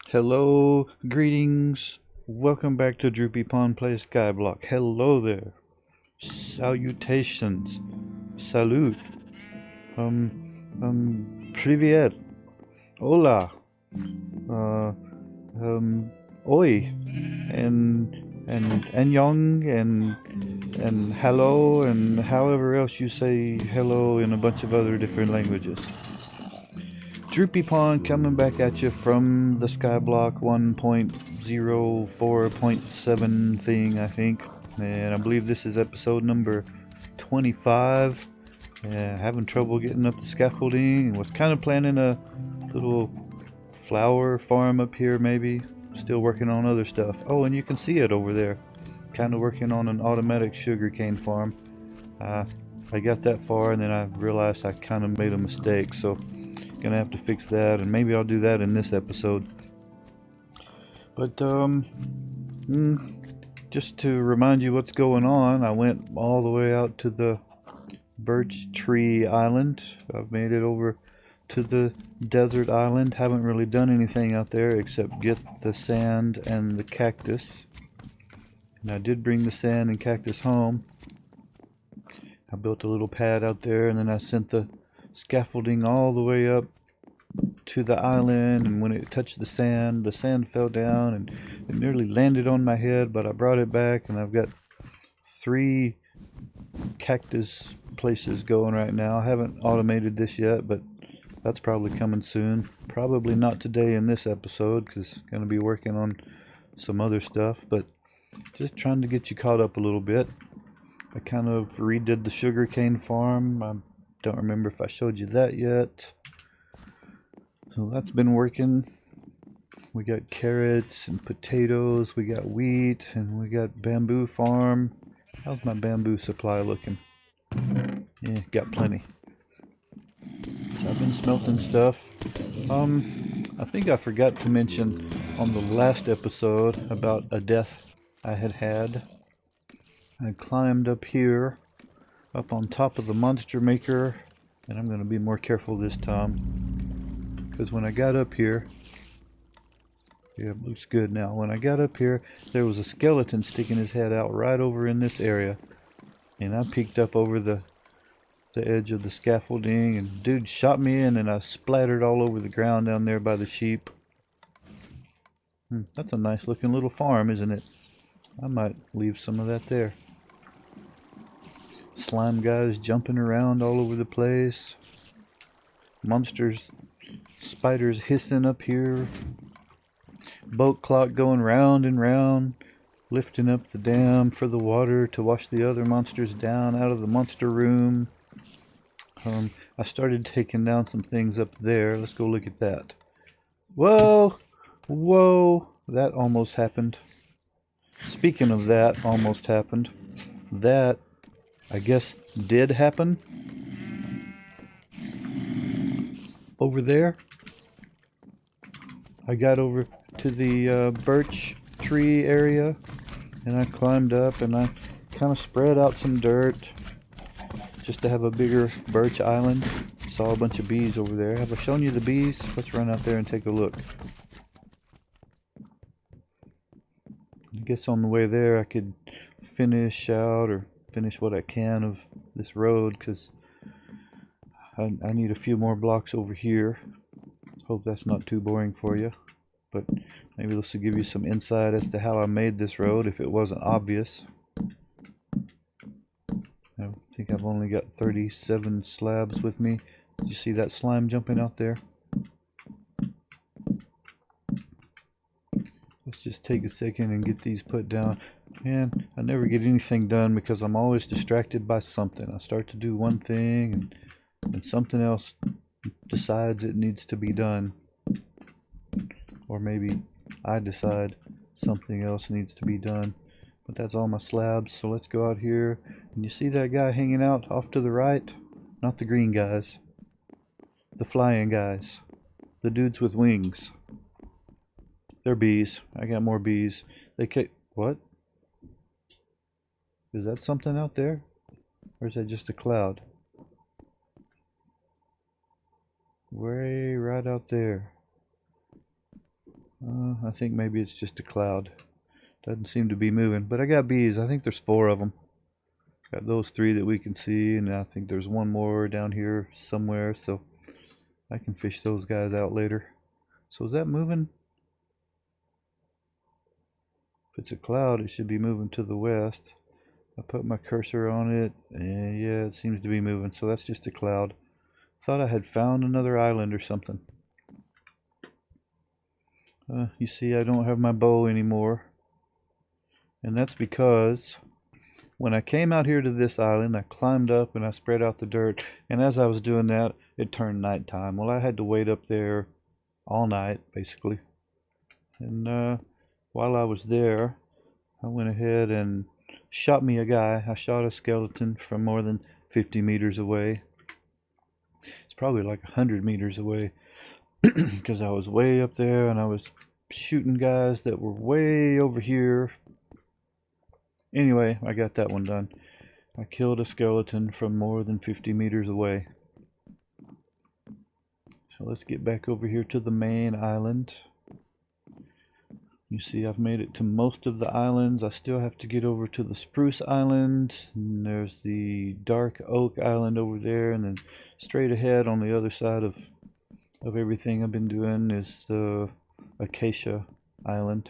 Hello, greetings. Welcome back to DroopyPawn Plays Skyblock. Hello there. Salutations. Salute. Привет. Hola. Uh, oi. And young and hello and however else you say hello in a bunch of other different languages. DroopyPawn coming back at you from the Skyblock 1.04.7 thing, I think. And I believe this is episode number 25. Having trouble getting up the scaffolding. Was kind of planning a little flower farm up here, maybe. Still working on other stuff. Oh, and you can see it over there. Kind of working on an automatic sugarcane farm. I got that far and then I realized I kind of made a mistake, so gonna have to fix that, and maybe I'll do that in this episode. But just to remind you what's going on, I went all the way out to the Birch Island. I've made it over to the desert island. Haven't really done anything out there except get the sand and the cactus. And I did bring the sand and cactus home. I built a little pad out there, and then I sent the scaffolding all the way up to the island, and when it touched the sand fell down and it nearly landed on my head, but I brought it back, and I've got 3 cactus places going right now. I haven't automated this yet, but that's probably coming soon. Probably not today in this episode because I'm going to be working on some other stuff, but just trying to get you caught up a little bit. I kind of redid the sugarcane farm. I don't remember if I showed you that yet. So that's been working. We got carrots and potatoes, we got wheat, and we got bamboo farm. How's my bamboo supply looking? Yeah, got plenty. So I've been smelting stuff. I think I forgot to mention on the last episode about a death I had. I climbed up here, up on top of the monster maker, and I'm going to be more careful this time. Because when I got up here, yeah, it looks good now. When I got up here, there was a skeleton sticking his head out right over in this area. And I peeked up over the edge of the scaffolding, and dude shot me in, and I splattered all over the ground down there by the sheep. That's a nice looking little farm, isn't it? I might leave some of that there. Slime guys jumping around all over the place. Monsters, spiders hissing up here. Boat clock going round and round, lifting up the dam for the water to wash the other monsters down out of the monster room. I started taking down some things up there. Let's go look at that. Whoa! Whoa! That almost happened. Speaking of that almost happened, that, I guess, did happen. Over there, I got over to the birch tree area, and I climbed up, and I kind of spread out some dirt just to have a bigger Birch Island. Saw a bunch of bees over there. Have I shown you the bees? Let's run out there and take a look. I guess on the way there I could finish out or finish what I can of this road, because I need a few more blocks over here. Hope that's not too boring for you, but maybe this will give you some insight as to how I made this road if it wasn't obvious. I think I've only got 37 slabs with me. Did you see that slime jumping out there? Let's just take a second and get these put down. Man, I never get anything done because I'm always distracted by something. I start to do one thing and something else decides it needs to be done. Or maybe I decide something else needs to be done. But that's all my slabs, so let's go out here. And you see that guy hanging out off to the right? Not the green guys. The flying guys. The dudes with wings. They're bees. I got more bees. What? Is that something out there? Or is that just a cloud? Way right out there. I think maybe it's just a cloud. Doesn't seem to be moving, but I got bees. I think there's 4 of them. Got those 3 that we can see, and I think there's one more down here somewhere, so I can fish those guys out later. So is that moving? If it's a cloud, it should be moving to the west. I put my cursor on it, and yeah, it seems to be moving, so that's just a cloud. Thought I had found another island or something. You see, I don't have my bow anymore. And that's because when I came out here to this island, I climbed up and I spread out the dirt. And as I was doing that, it turned nighttime. Well, I had to wait up there all night, basically. And while I was there, I went ahead and shot me a guy. I shot a skeleton from more than 50 meters away. It's probably like 100 meters away because I was way up there and I was shooting guys that were way over here. Anyway, I got that one done. I killed a skeleton from more than 50 meters away. So let's get back over here to the main island. You see, I've made it to most of the islands. I still have to get over to the Spruce Island. And there's the Dark Oak Island over there. And then straight ahead on the other side of everything I've been doing is the Acacia Island.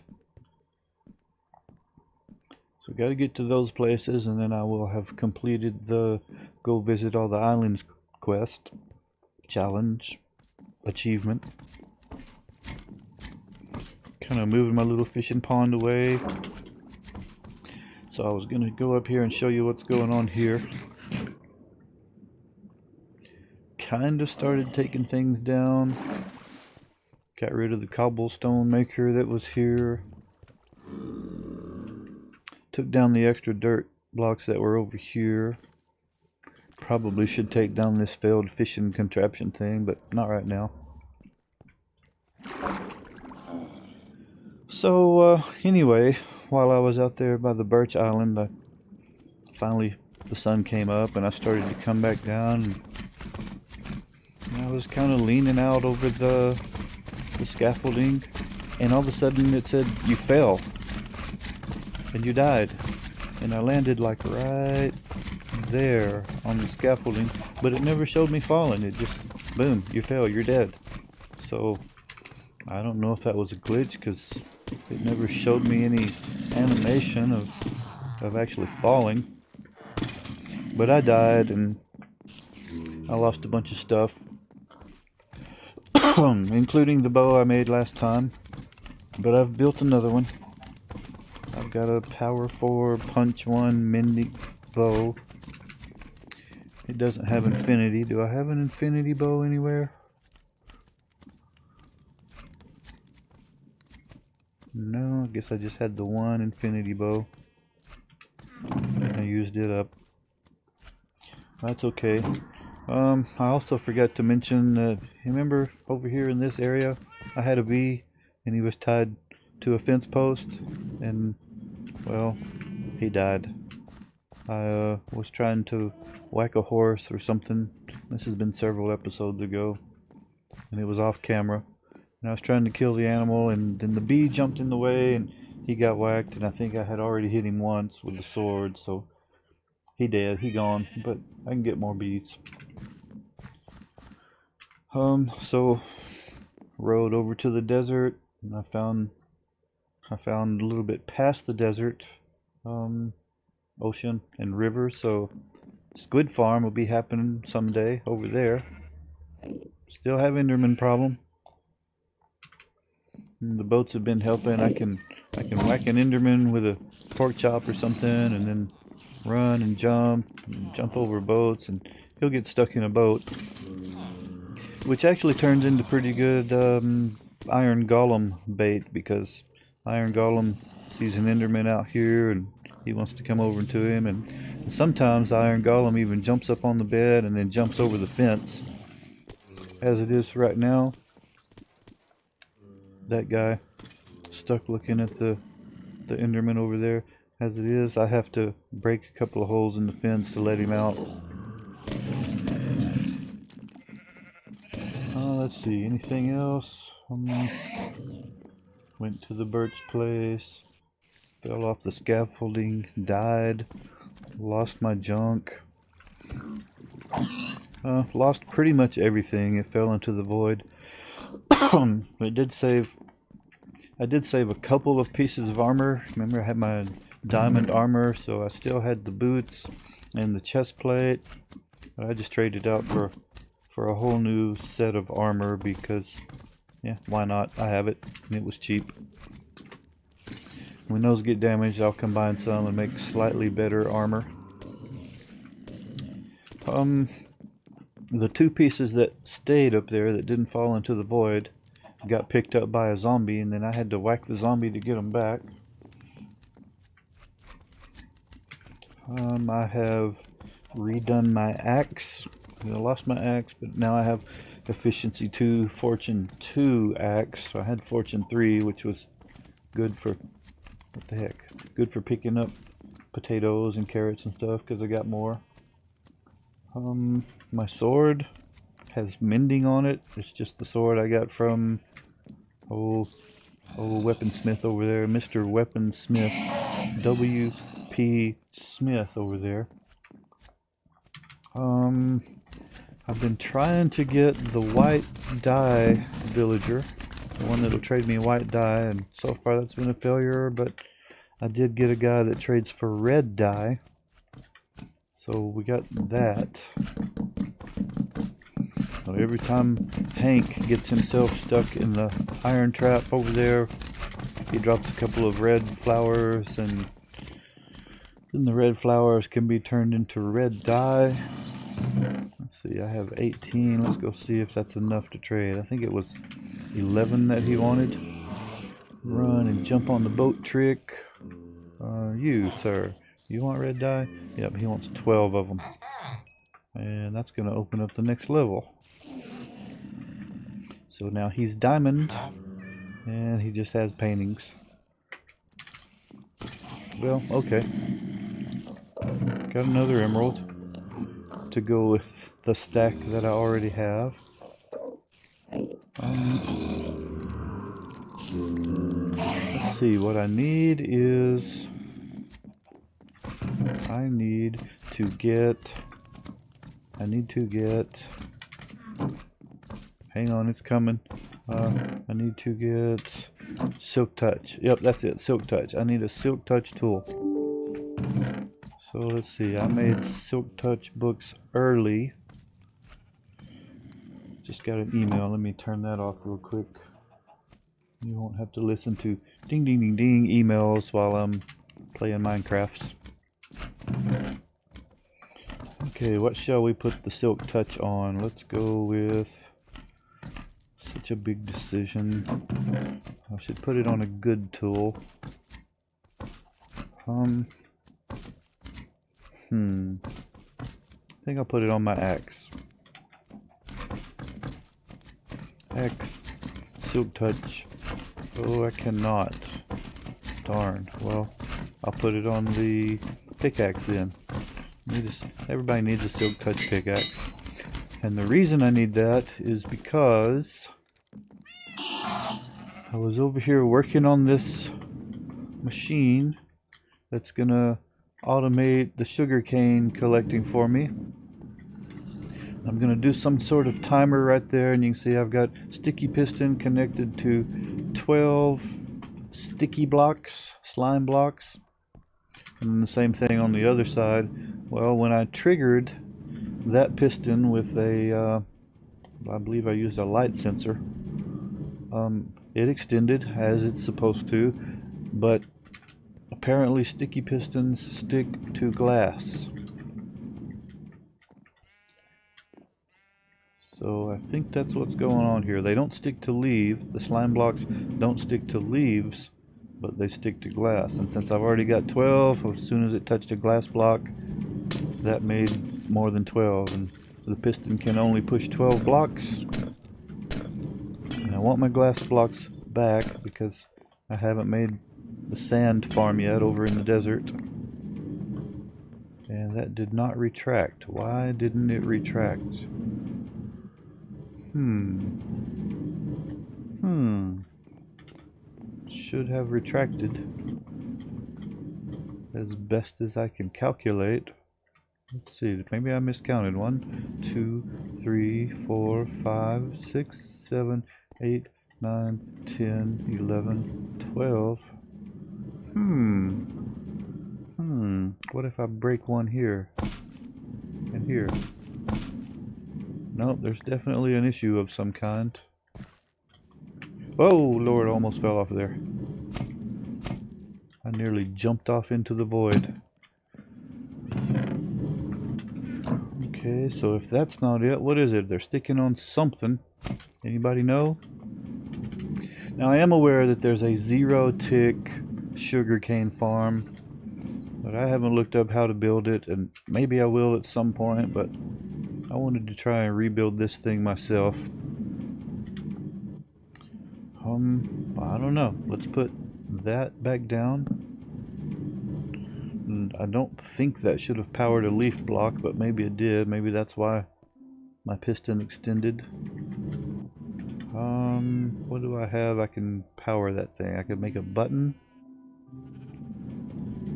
So got to get to those places, and then I will have completed the go visit all the islands quest, challenge, achievement. Kind of moving my little fishing pond away. So I was going to go up here and show you what's going on here. Kind of started taking things down. Got rid of the cobblestone maker that was here. Took down the extra dirt blocks that were over here. Probably should take down this failed fishing contraption thing, but not right now. So anyway, while I was out there by the Birch Island, finally the sun came up and I started to come back down. And I was kind of leaning out over the scaffolding, and all of a sudden it said, "You fell and you died." And I landed like right there on the scaffolding, but it never showed me falling. It just, boom, you fell, you're dead. So I don't know if that was a glitch, because it never showed me any animation of actually falling. But I died and I lost a bunch of stuff, including the bow I made last time. But I've built another one. I've got a Power 4 Punch 1 Mending bow. It doesn't have infinity. Do I have an infinity bow anywhere? No, I guess I just had the one infinity bow. I used it up. That's okay. I also forgot to mention that, you remember over here in this area, I had a bee and he was tied to a fence post, and well, he died. I was trying to whack a horse or something. This has been several episodes ago, and it was off camera. And I was trying to kill the animal, and then the bee jumped in the way, and he got whacked. And I think I had already hit him once with the sword, so he dead. He gone. But I can get more bees. So rode over to the desert, and I found a little bit past the desert, ocean and river. So squid farm will be happening someday over there. Still have Enderman problem. And the boats have been helping. I can whack an Enderman with a pork chop or something, and then run and jump over boats, and he'll get stuck in a boat, which actually turns into pretty good iron golem bait, because iron golem sees an Enderman out here and he wants to come over to him, and sometimes iron golem even jumps up on the bed and then jumps over the fence. As it is right now, that guy stuck looking at the Enderman over there. As it is, I have to break a couple of holes in the fence to let him out. Let's see, anything else? Went to the Birch place. Fell off the scaffolding. Died. Lost my junk. Lost pretty much everything. It fell into the void. I did save a couple of pieces of armor. Remember, I had my diamond armor, so I still had the boots and the chest plate. But I just traded out for a whole new set of armor because, yeah, why not? I have it, and it was cheap. When those get damaged, I'll combine some and make slightly better armor. The two pieces that stayed up there that didn't fall into the void got picked up by a zombie, and then I had to whack the zombie to get them back. I have redone my axe. I lost my axe, but now I have efficiency 2, fortune 2 axe. So I had fortune 3, which was good for, what the heck, good for picking up potatoes and carrots and stuff because I got more. My sword has mending on it. It's just the sword I got from old weaponsmith over there, Mr. Weaponsmith, W.P. Smith over there. I've been trying to get the white dye villager, the one that'll trade me white dye, and so far that's been a failure, but I did get a guy that trades for red dye. So we got that. So every time Hank gets himself stuck in the iron trap over there, he drops a couple of red flowers, and then the red flowers can be turned into red dye. Let's see, I have 18. Let's go see if that's enough to trade. I think it was 11 that he wanted. Run and jump on the boat trick. You, sir. You want red dye? Yep, he wants 12 of them. And that's going to open up the next level. So now he's diamond, and he just has paintings. Well, okay. Got another emerald to go with the stack that I already have. Let's see, what I need is... I need to get... Hang on, it's coming. I need to get Silk Touch. Yep, that's it, Silk Touch. I need a Silk Touch tool. So let's see, I made Silk Touch books early. Just got an email, let me turn that off real quick. You won't have to listen to ding ding ding ding emails while I'm playing Minecrafts. Okay, what shall we put the Silk Touch on? Let's go with... Such a big decision. I should put it on a good tool. I think I'll put it on my axe. Axe. Silk Touch. Oh, I cannot. Darn. Well, I'll put it on the pickaxe then. Everybody needs a Silk Touch pickaxe. And the reason I need that is because I was over here working on this machine that's gonna automate the sugarcane collecting for me. I'm gonna do some sort of timer right there, and you can see I've got sticky piston connected to 12 sticky blocks, slime blocks, and the same thing on the other side. Well, when I triggered that piston with a, I believe I used a light sensor, it extended as it's supposed to, but apparently sticky pistons stick to glass. So I think that's what's going on here. They don't stick to leaves. The slime blocks don't stick to leaves, but they stick to glass. And since I've already got 12, as soon as it touched a glass block, that made more than 12. And the piston can only push 12 blocks. And I want my glass blocks back because I haven't made the sand farm yet over in the desert. And that did not retract. Why didn't it retract? should have retracted as best as I can calculate. Let's see, maybe I miscounted. 1, 2, 3, 4, 5, 6, 7, 8, 9, 10, 11, 12. What if I break one here and here? Nope, there's definitely an issue of some kind. Oh Lord, I almost fell off there. I nearly jumped off into the void. Okay, so if that's not it, what is it? They're sticking on something. Anybody know? Now I am aware that there's a 0-tick sugarcane farm, but I haven't looked up how to build it, and maybe I will at some point, but I wanted to try and rebuild this thing myself. I don't know. Let's put that back down. And I don't think that should have powered a leaf block, but maybe it did. Maybe that's why my piston extended. What do I have? I can power that thing. I could make a button.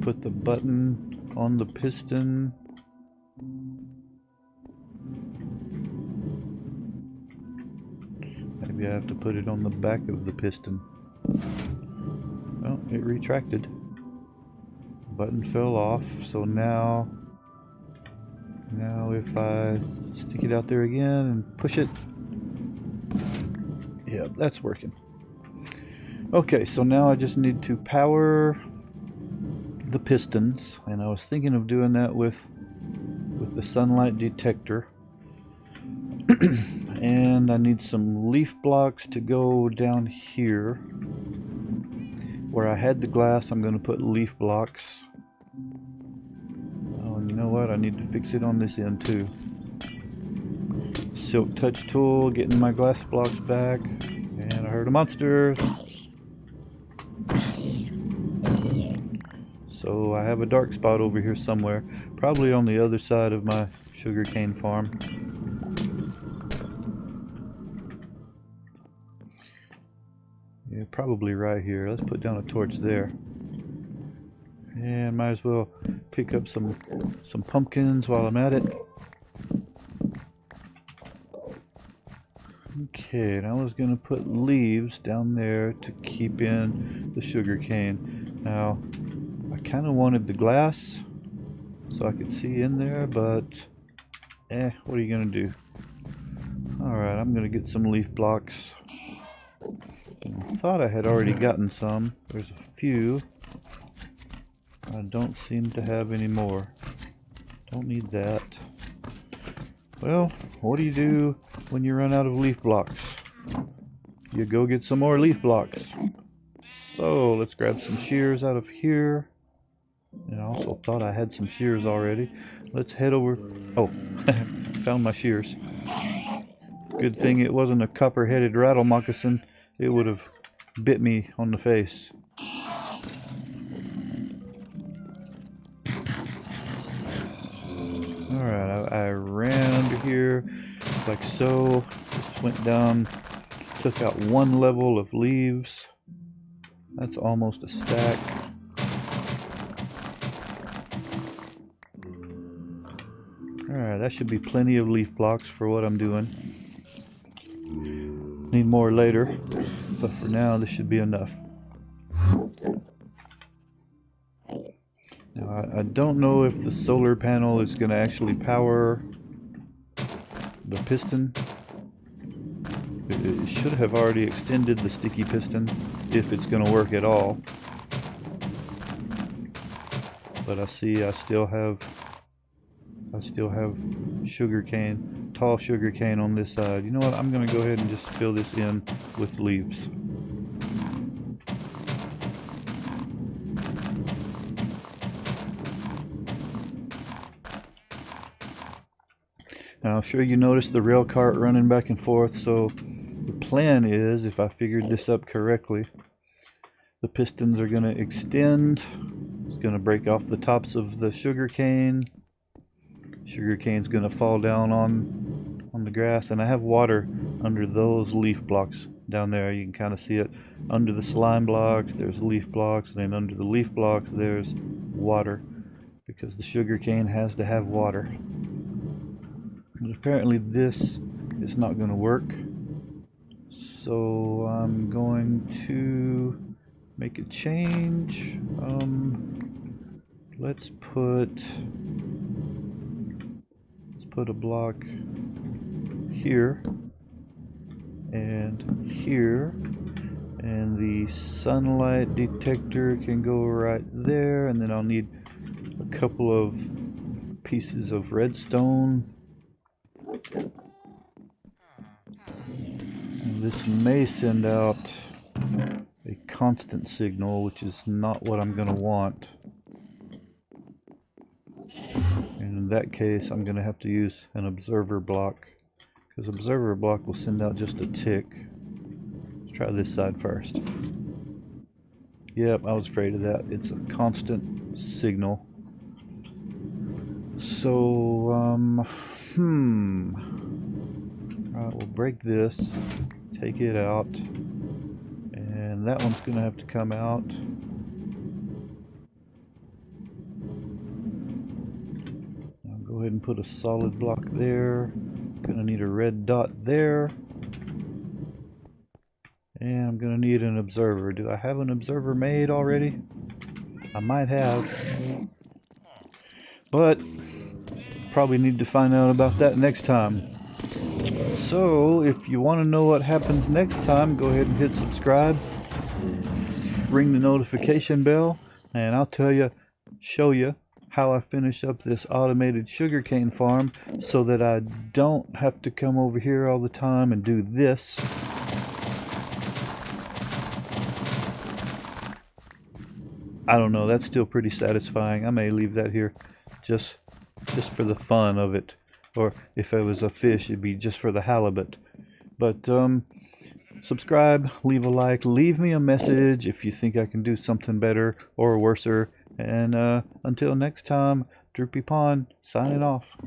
Put the button on the piston. Maybe I have to put it on the back of the piston. Well, it retracted. Button fell off, so now if I stick it out there again and push it, yeah, that's working. Okay, so now I just need to power the pistons, and I was thinking of doing that with the sunlight detector. And I need some leaf blocks to go down here. Where I had the glass, I'm going to put leaf blocks. Oh, and you know what? I need to fix it on this end too. Silk touch tool, getting my glass blocks back. And I heard a monster. So I have a dark spot over here somewhere. Probably on the other side of my sugarcane farm. Yeah, probably right here. Let's put down a torch there. And might as well pick up some pumpkins while I'm at it. Okay, and I was going to put leaves down there to keep in the sugar cane. Now, I kind of wanted the glass so I could see in there, but what are you going to do? Alright, I'm going to get some leaf blocks. I thought I had already gotten some. There's a few. I don't seem to have any more. Don't need that. Well, what do you do when you run out of leaf blocks? You go get some more leaf blocks. So let's grab some shears out of here. And I also thought I had some shears already. Let's head over. Oh, found my shears. Good thing it wasn't a copper-headed rattle moccasin. It would have bit me on the face. Alright, I ran under here like so. Just went down, took out one level of leaves. That's almost a stack. Alright, that should be plenty of leaf blocks for what I'm doing. Need more later, but for now this should be enough. Now I don't know if the solar panel is going to actually power the piston. It should have already extended the sticky piston if it's going to work at all. But I see I still have sugarcane, tall sugarcane on this side. You know what? I'm going to go ahead and just fill this in with leaves. Now I'm sure you noticed the rail cart running back and forth, so the plan is, if I figured this up correctly, the pistons are going to extend. It's going to break off the tops of the sugarcane. Sugarcane's going to fall down on the grass, and I have water under those leaf blocks down there. You can kind of see it under the slime blocks. There's leaf blocks, and then under the leaf blocks there's water, because the sugar cane has to have water. But apparently this is not going to work, so I'm going to make a change. Let's put a block here and here, and the sunlight detector can go right there, and then I'll need a couple of pieces of redstone. And this may send out a constant signal, which is not what I'm going to want. And in that case, I'm going to have to use an observer block, because observer block will send out just a tick. Let's try this side first. Yep, I was afraid of that. It's a constant signal. So, Alright, we'll break this, take it out, and that one's going to have to come out. I'll go ahead and put a solid block there. Going to need a red dot there. And I'm going to need an observer. Do I have an observer made already? I might have. But probably need to find out about that next time. So if you want to know what happens next time, go ahead and hit subscribe. Ring the notification bell, and I'll show you how I finish up this automated sugarcane farm so that I don't have to come over here all the time and do this. I don't know, that's still pretty satisfying. I may leave that here just for the fun of it. Or if it was a fish, it'd be just for the halibut. But subscribe, leave a like, leave me a message if you think I can do something better or worser. And until next time, DroopyPawn signing off.